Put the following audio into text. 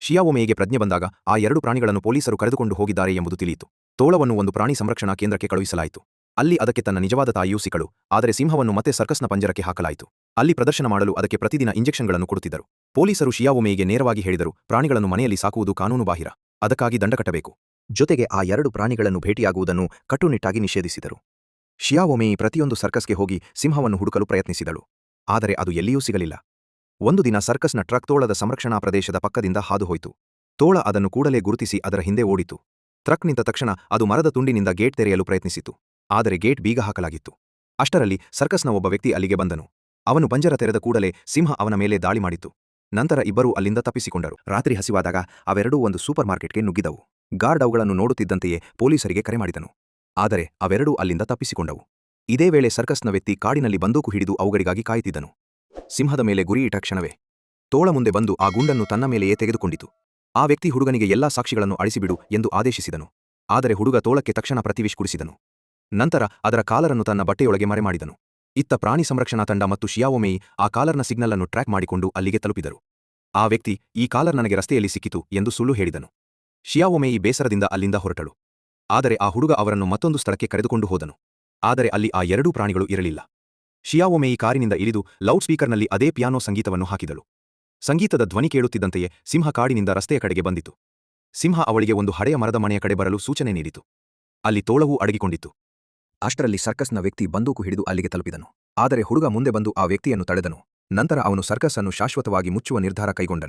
ಶಿಯಾವೊಮೆಯಿಗೆ ಪ್ರಜ್ಞೆ ಬಂದಾಗ ಆ 2 ಪ್ರಾಣಿಗಳನ್ನು ಪೊಲೀಸರು ಕರೆದುಕೊಂಡು ಹೋಗಿದ್ದಾರೆ ಎಂಬುದು ತಿಳಿಯಿತು. ತೋಳವನ್ನು ಒಂದು ಪ್ರಾಣಿ ಸಂರಕ್ಷಣಾ ಕೇಂದ್ರಕ್ಕೆ ಕಳುಹಿಸಲಾಯಿತು. ಅಲ್ಲಿ ಅದಕ್ಕೆ ತನ್ನ ನಿಜವಾದ ತಾಯಿಯೂ ಸಿಕ್ಕಳು. ಆದರೆ ಸಿಂಹವನ್ನು ಮತ್ತೆ ಸರ್ಕಸ್ನ ಪಂಜರಕ್ಕೆ ಹಾಕಲಾಯಿತು. ಅಲ್ಲಿ ಪ್ರದರ್ಶನ ಮಾಡಲು ಅದಕ್ಕೆ ಪ್ರತಿದಿನ ಇಂಜೆಕ್ಷನ್ಗಳನ್ನು ಕೊಡುತ್ತಿದ್ದರು. ಪೊಲೀಸರು ಶಿಯಾವೊಮೆಯಿಗೆ ನೇರವಾಗಿ ಹೇಳಿದರು, ಪ್ರಾಣಿಗಳನ್ನು ಮನೆಯಲ್ಲಿ ಸಾಕುವುದು ಕಾನೂನುಬಾಹಿರ. ಅದಕ್ಕಾಗಿ ದಂಡ ಕಟ್ಟಬೇಕು. ಜೊತೆಗೆ ಆ 2 ಪ್ರಾಣಿಗಳನ್ನು ಭೇಟಿಯಾಗುವುದನ್ನು ಕಟ್ಟುನಿಟ್ಟಾಗಿ ನಿಷೇಧಿಸಿದರು. ಶಿಯಾವೊಮೆಯಿ ಪ್ರತಿಯೊಂದು ಸರ್ಕಸ್ಗೆ ಹೋಗಿ ಸಿಂಹವನ್ನು ಹುಡುಕಲು ಪ್ರಯತ್ನಿಸಿದಳು. ಆದರೆ ಅದು ಎಲ್ಲಿಯೂ ಸಿಗಲಿಲ್ಲ. ಒಂದು ದಿನ ಸರ್ಕಸ್ನ ಟ್ರಕ್ ತೋಳದ ಸಂರಕ್ಷಣಾ ಪ್ರದೇಶದ ಪಕ್ಕದಿಂದ ಹಾದುಹೋಯಿತು. ತೋಳ ಅದನ್ನು ಕೂಡಲೇ ಗುರುತಿಸಿ ಅದರ ಹಿಂದೆ ಓಡಿತು. ಟ್ರಕ್ ನಿಂತ ತಕ್ಷಣ ಅದು ಮರದ ತುಂಡಿನಿಂದ ಗೇಟ್ ತೆರೆಯಲು ಪ್ರಯತ್ನಿಸಿತು. ಆದರೆ ಗೇಟ್ ಬೀಗ ಹಾಕಲಾಗಿತ್ತು. ಅಷ್ಟರಲ್ಲಿ ಸರ್ಕಸ್ನ ಒಬ್ಬ ವ್ಯಕ್ತಿ ಅಲ್ಲಿಗೆ ಬಂದನು. ಅವನು ಪಂಜರ ತೆರೆದ ಕೂಡಲೇ ಸಿಂಹ ಅವನ ಮೇಲೆ ದಾಳಿ ಮಾಡಿತು. ನಂತರ ಇಬ್ಬರೂ ಅಲ್ಲಿಂದ ತಪ್ಪಿಸಿಕೊಂಡರು. ರಾತ್ರಿ ಹಸಿವಾದಾಗ ಅವೆರಡೂ ಒಂದು ಸೂಪರ್ ಮಾರ್ಕೆಟ್ಗೆ ನುಗ್ಗಿದವು. ಗಾರ್ಡ್ ಅವುಗಳನ್ನು ನೋಡುತ್ತಿದ್ದಂತೆಯೇ ಪೊಲೀಸರಿಗೆ ಕರೆ ಮಾಡಿದನು. ಆದರೆ ಅವೆರಡೂ ಅಲ್ಲಿಂದ ತಪ್ಪಿಸಿಕೊಂಡವು. ಇದೇ ವೇಳೆ ಸರ್ಕಸ್ನ ವ್ಯಕ್ತಿ ಕಾಡಿನಲ್ಲಿ ಬಂದೂಕು ಹಿಡಿದು ಅವುಗಳಿಗಾಗಿ ಕಾಯುತ್ತಿದ್ದನು. ಸಿಂಹದ ಮೇಲೆ ಗುರಿಯಿಟ್ಟ ಕ್ಷಣವೇ ತೋಳ ಮುಂದೆ ಬಂದು ಆ ಗುಂಡನ್ನು ತನ್ನ ಮೇಲೆಯೇ ತೆಗೆದುಕೊಂಡಿತು. ಆ ವ್ಯಕ್ತಿ ಹುಡುಗನಿಗೆ ಎಲ್ಲಾ ಸಾಕ್ಷಿಗಳನ್ನು ಅಳಿಸಿಬಿಡು ಎಂದು ಆದೇಶಿಸಿದನು. ಆದರೆ ಹುಡುಗ ತೋಳಕ್ಕೆ ತಕ್ಷಣ ಪ್ರತಿವಿಷ್ ಕುಡಿಸಿದನು. ನಂತರ ಅದರ ಕಾಲರನ್ನು ತನ್ನ ಬಟ್ಟೆಯೊಳಗೆ ಮರೆಮಾಡಿದನು. ಇತ್ತ ಪ್ರಾಣಿ ಸಂರಕ್ಷಣಾ ತಂಡ ಮತ್ತು ಶಿಯಾವೊಮೆಯಿ ಆ ಕಾಲರ್ನ ಸಿಗ್ನಲ್ ಅನ್ನು ಟ್ರ್ಯಾಕ್ ಮಾಡಿಕೊಂಡು ಅಲ್ಲಿಗೆ ತಲುಪಿದರು. ಆ ವ್ಯಕ್ತಿ ಈ ಕಾಲರ್ ನನಗೆ ರಸ್ತೆಯಲ್ಲಿ ಸಿಕ್ಕಿತು ಎಂದು ಸುಳ್ಳು ಹೇಳಿದನು. ಶಿಯಾವೊಮೆಯಿ ಬೇಸರದಿಂದ ಅಲ್ಲಿಂದ ಹೊರಟಳು. ಆದರೆ ಆ ಹುಡುಗ ಅವರನ್ನು ಮತ್ತೊಂದು ಸ್ಥಳಕ್ಕೆ ಕರೆದುಕೊಂಡು ಹೋದನು. ಆದರೆ ಅಲ್ಲಿ ಆ 2 ಪ್ರಾಣಿಗಳು ಇರಲಿಲ್ಲ. ಶಿಯಾವೊಮೆಯಿ ಕಾರಿನಿಂದ ಇಳಿದು ಲೌಡ್ ಸ್ಪೀಕರ್ನಲ್ಲಿ ಅದೇ ಪಿಯಾನೋ ಸಂಗೀತವನ್ನು ಹಾಕಿದಳು. ಸಂಗೀತದ ಧ್ವನಿ ಕೇಳುತ್ತಿದ್ದಂತೆಯೇ ಸಿಂಹ ಕಾಡಿನಿಂದ ರಸ್ತೆಯ ಕಡೆಗೆ ಬಂದಿತು. ಸಿಂಹ ಅವಳಿಗೆ ಒಂದು ಹಳೆಯ ಮರದ ಮನೆಯ ಕಡೆ ಬರಲು ಸೂಚನೆ ನೀಡಿತು. ಅಲ್ಲಿ ತೋಳವೂ ಅಡಗಿಕೊಂಡಿತ್ತು. ಅಷ್ಟರಲ್ಲಿ ಸರ್ಕಸ್ನ ವ್ಯಕ್ತಿ ಬಂದೂಕು ಹಿಡಿದು ಅಲ್ಲಿಗೆ ತಲುಪಿದನು. ಆದರೆ ಹುಡುಗ ಮುಂದೆ ಬಂದು ಆ ವ್ಯಕ್ತಿಯನ್ನು ತಡೆದನು. ನಂತರ ಅವನು ಸರ್ಕಸ್ ಅನ್ನು ಶಾಶ್ವತವಾಗಿ ಮುಚ್ಚುವ ನಿರ್ಧಾರ ಕೈಗೊಂಡನು.